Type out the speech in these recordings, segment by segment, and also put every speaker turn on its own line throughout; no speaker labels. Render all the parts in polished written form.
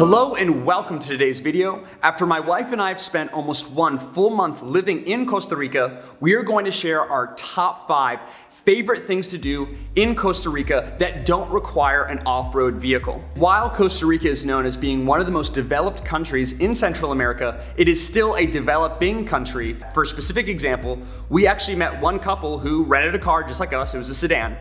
Hello and welcome to today's video. After my wife and I have spent almost 1 full month living in Costa Rica, we are going to share our top 5 favorite things to do in Costa Rica that don't require an off-road vehicle. While Costa Rica is known as being one of the most developed countries in Central America, it is still a developing country. For a specific example, we actually met one couple who rented a car just like us. It was a sedan.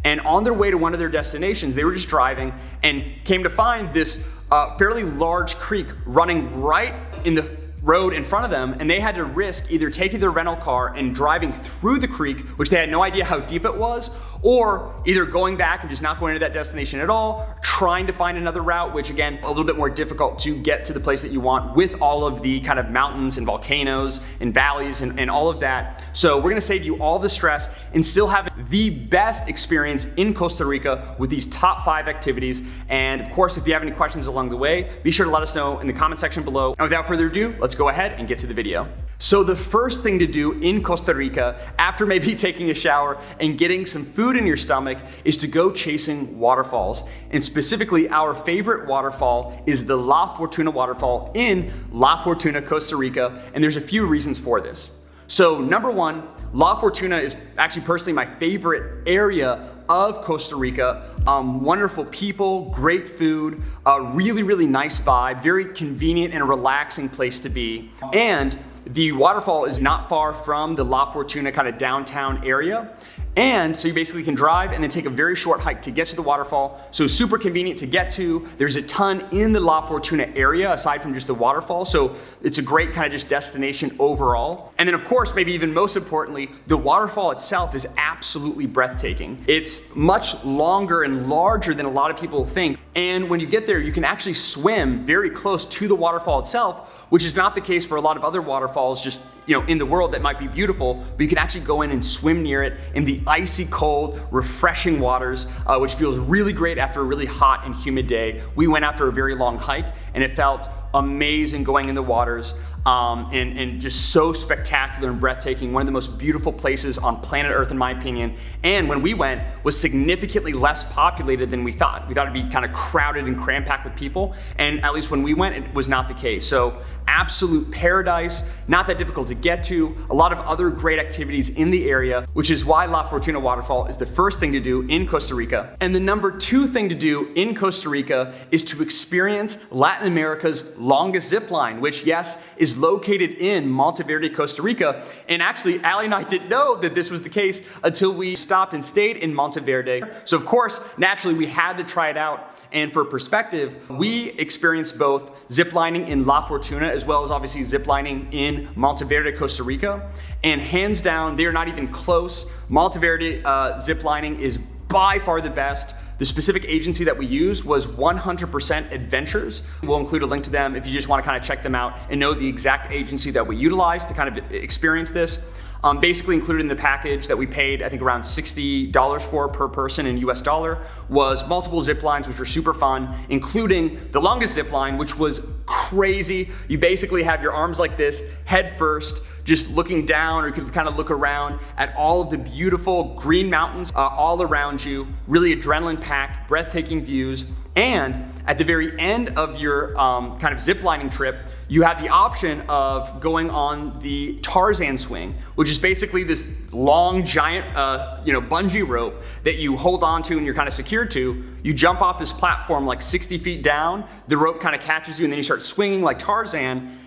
And on their way to one of their destinations, they were just driving and came to find this fairly large creek running right in the road in front of them, and they had to risk either taking their rental car and driving through the creek, which they had no idea how deep it was, or either going back and just not going to that destination at all, trying to find another route, which again, a little bit more difficult to get to the place that you want with all of the kind of mountains and volcanoes and valleys and all of that. So we're gonna save you all the stress and still have the best experience in Costa Rica with these top 5 activities. And of course, if you have any questions along the way, be sure to let us know in the comment section below. And without further ado, let's go ahead and get to the video. So the first thing to do in Costa Rica, after maybe taking a shower and getting some food in your stomach, is to go chasing waterfalls. And specifically, our favorite waterfall is the La Fortuna Waterfall in La Fortuna, Costa Rica. And there's a few reasons for this. So number one, La Fortuna is actually personally my favorite area of Costa Rica. Wonderful people, great food, really, really nice vibe, very convenient and a relaxing place to be. And the waterfall is not far from the La Fortuna kind of downtown area. And so you basically can drive and then take a very short hike to get to the waterfall. So super convenient to get to. There's a ton in the La Fortuna area aside from just the waterfall. So it's a great kind of just destination overall. And then of course, maybe even most importantly, the waterfall itself is absolutely breathtaking. It's much longer and larger than a lot of people think. And when you get there, you can actually swim very close to the waterfall itself, which is not the case for a lot of other waterfalls just in the world that might be beautiful, but you can actually go in and swim near it in the icy cold, refreshing waters, which feels really great after a really hot and humid day. We went after a very long hike and it felt amazing going in the waters. And just so spectacular and breathtaking. One of the most beautiful places on planet Earth, in my opinion. And when we went, was significantly less populated than we thought. We thought it'd be kind of crowded and cram-packed with people. And at least when we went, it was not the case. So absolute paradise, not that difficult to get to. A lot of other great activities in the area, which is why La Fortuna Waterfall is the first thing to do in Costa Rica. And the number 2 thing to do in Costa Rica is to experience Latin America's longest zip line, which yes, is located in Monteverde, Costa Rica. And actually, Allie and I didn't know that this was the case until we stopped and stayed in Monteverde. So of course, naturally, we had to try it out. And for perspective, we experienced both ziplining in La Fortuna as well as obviously ziplining in Monteverde, Costa Rica. And hands down, they are not even close. Monteverde ziplining is by far the best. The specific agency that we used was 100% Adventures. We'll include a link to them if you just want to kind of check them out and know the exact agency that we utilized to kind of experience this. Basically included in the package that we paid, I think around $60 for per person in US dollar, was multiple zip lines, which were super fun, including the longest zip line, which was crazy. You basically have your arms like this, head first, just looking down, or you could kind of look around at all of the beautiful green mountains all around you, really adrenaline-packed, breathtaking views. And at the very end of your kind of ziplining trip, you have the option of going on the Tarzan swing, which is basically this long, giant, bungee rope that you hold on to and you're kind of secured to. You jump off this platform like 60 feet down, the rope kind of catches you, and then you start swinging like Tarzan.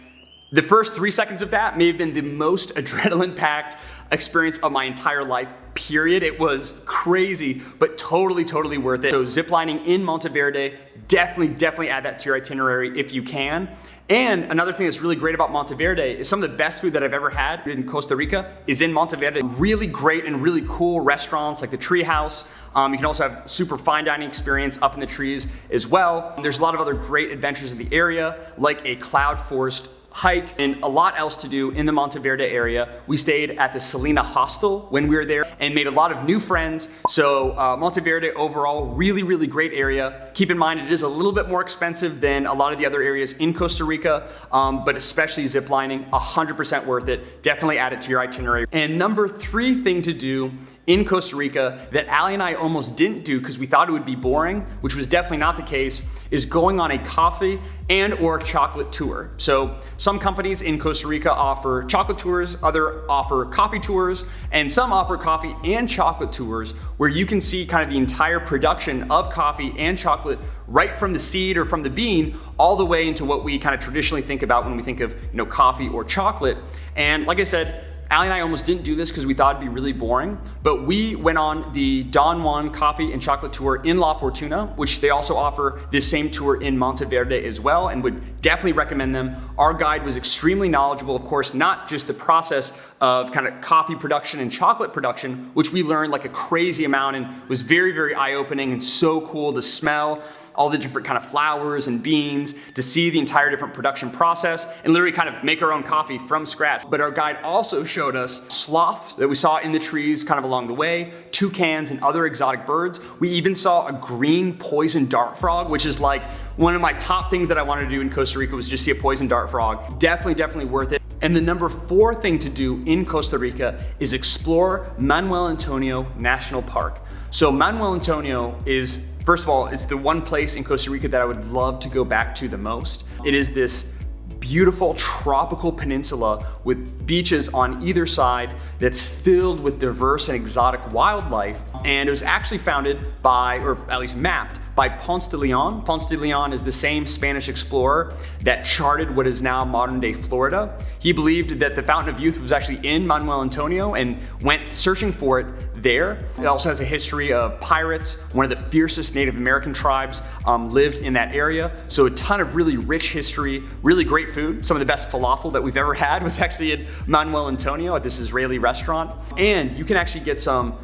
The first 3 seconds of that may have been the most adrenaline-packed experience of my entire life, period. It was crazy, but totally, totally worth it. So ziplining in Monteverde, definitely add that to your itinerary if you can. And another thing that's really great about Monteverde is some of the best food that I've ever had in Costa Rica is in Monteverde. Really great and really cool restaurants like the Treehouse. You can also have super fine dining experience up in the trees as well. There's a lot of other great adventures in the area, like a cloud forest hike and a lot else to do in the Monteverde area. We stayed at the Selina Hostel when we were there and made a lot of new friends. So Monteverde overall, really, really great area. Keep in mind, it is a little bit more expensive than a lot of the other areas in Costa Rica, but especially ziplining, 100% worth it. Definitely add it to your itinerary. And number 3 thing to do in Costa Rica that Allie and I almost didn't do because we thought it would be boring, which was definitely not the case, is going on a coffee and or chocolate tour. So some companies in Costa Rica offer chocolate tours, other offer coffee tours, and some offer coffee and chocolate tours where you can see kind of the entire production of coffee and chocolate right from the seed or from the bean all the way into what we kind of traditionally think about when we think of coffee or chocolate. And like I said, Allie and I almost didn't do this because we thought it'd be really boring, but we went on the Don Juan coffee and chocolate tour in La Fortuna, which they also offer this same tour in Monteverde as well, and would definitely recommend them. Our guide was extremely knowledgeable, of course, not just the process of kind of coffee production and chocolate production, which we learned like a crazy amount and was very, very eye-opening and so cool to smell all the different kind of flowers and beans, to see the entire different production process and literally kind of make our own coffee from scratch. But our guide also showed us sloths that we saw in the trees kind of along the way, toucans and other exotic birds. We even saw a green poison dart frog, which is like one of my top things that I wanted to do in Costa Rica was just see a poison dart frog. Definitely worth it. And the number 4 thing to do in Costa Rica is explore Manuel Antonio National Park. So Manuel Antonio is, first of all, it's the one place in Costa Rica that I would love to go back to the most. It is this beautiful tropical peninsula with beaches on either side that's filled with diverse and exotic wildlife. And it was actually founded by, or at least mapped, by Ponce de Leon. Ponce de Leon is the same Spanish explorer that charted what is now modern day Florida. He believed that the Fountain of Youth was actually in Manuel Antonio and went searching for it there. It also has a history of pirates. One of the fiercest Native American tribes lived in that area. So a ton of really rich history, really great food. Some of the best falafel that we've ever had was actually in Manuel Antonio at this Israeli restaurant. And you can actually get some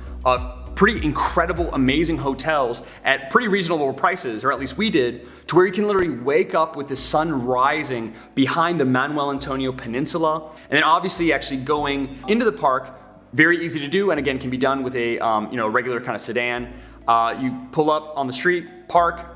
pretty incredible, amazing hotels at pretty reasonable prices, or at least we did, to where you can literally wake up with the sun rising behind the Manuel Antonio Peninsula. And then obviously actually going into the park, very easy to do, and again, can be done with a regular kind of sedan. You pull up on the street, park.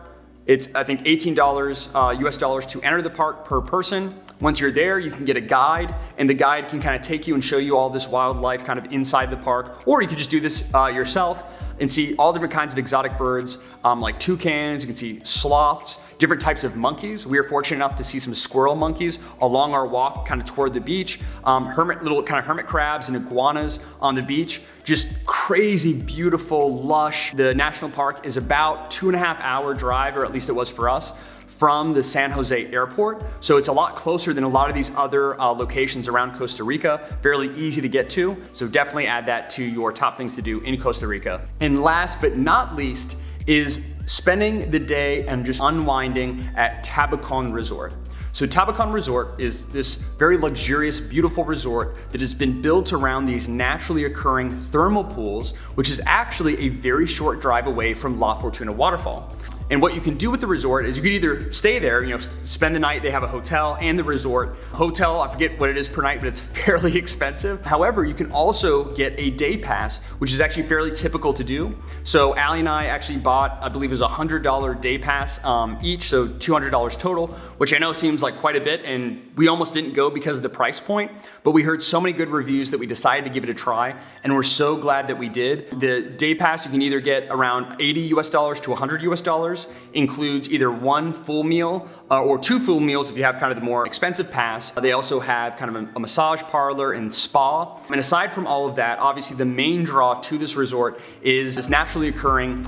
It's, I think, $18 US dollars to enter the park per person. Once you're there, you can get a guide, and the guide can kind of take you and show you all this wildlife kind of inside the park. Or you could just do this yourself and see all different kinds of exotic birds, like toucans. You can see sloths, different types of monkeys. We were fortunate enough to see some squirrel monkeys along our walk kind of toward the beach. Little kind of hermit crabs and iguanas on the beach. Just crazy, beautiful, lush. The national park is about 2.5 hour drive, or at least it was for us, from the San Jose airport. So it's a lot closer than a lot of these other locations around Costa Rica, fairly easy to get to. So definitely add that to your top things to do in Costa Rica. And last but not least is spending the day and just unwinding at Tabacón Resort. So Tabacón Resort is this very luxurious, beautiful resort that has been built around these naturally occurring thermal pools, which is actually a very short drive away from La Fortuna Waterfall. And what you can do with the resort is you can either stay there, spend the night. They have a hotel and the resort. Hotel, I forget what it is per night, but it's fairly expensive. However, you can also get a day pass, which is actually fairly typical to do. So Allie and I actually bought, I believe it was $100 day pass each, so $200 total, which I know seems like quite a bit, and we almost didn't go because of the price point, but we heard so many good reviews that we decided to give it a try, and we're so glad that we did. The day pass, you can either get around $80 US dollars to $100 US dollars, includes either one full meal or 2 full meals if you have kind of the more expensive pass. They also have kind of a massage parlor and spa. And aside from all of that, obviously the main draw to this resort is this naturally occurring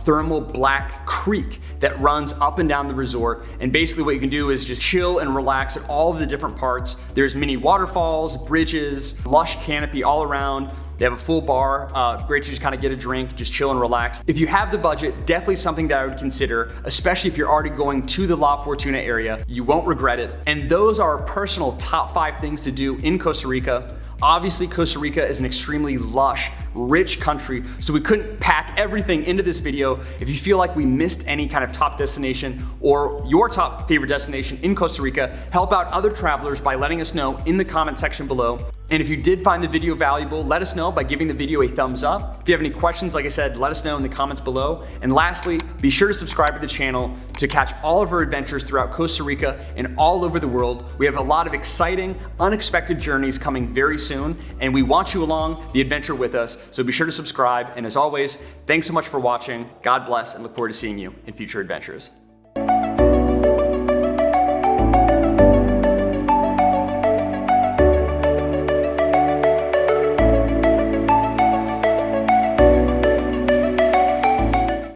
thermal black creek that runs up and down the resort. And basically what you can do is just chill and relax at all of the different parts. There's mini waterfalls, bridges, lush canopy all around. They have a full bar, great to just kind of get a drink, just chill and relax. If you have the budget, definitely something that I would consider, especially if you're already going to the La Fortuna area. You won't regret it. And those are our personal top 5 things to do in Costa Rica. Obviously, Costa Rica is an extremely lush, rich country, so we couldn't pack everything into this video. If you feel like we missed any kind of top destination or your top favorite destination in Costa Rica, help out other travelers by letting us know in the comment section below. And if you did find the video valuable, let us know by giving the video a thumbs up. If you have any questions, like I said, let us know in the comments below. And lastly, be sure to subscribe to the channel to catch all of our adventures throughout Costa Rica and all over the world. We have a lot of exciting, unexpected journeys coming very soon, and we want you along the adventure with us. So be sure to subscribe. And as always, thanks so much for watching. God bless, and look forward to seeing you in future adventures.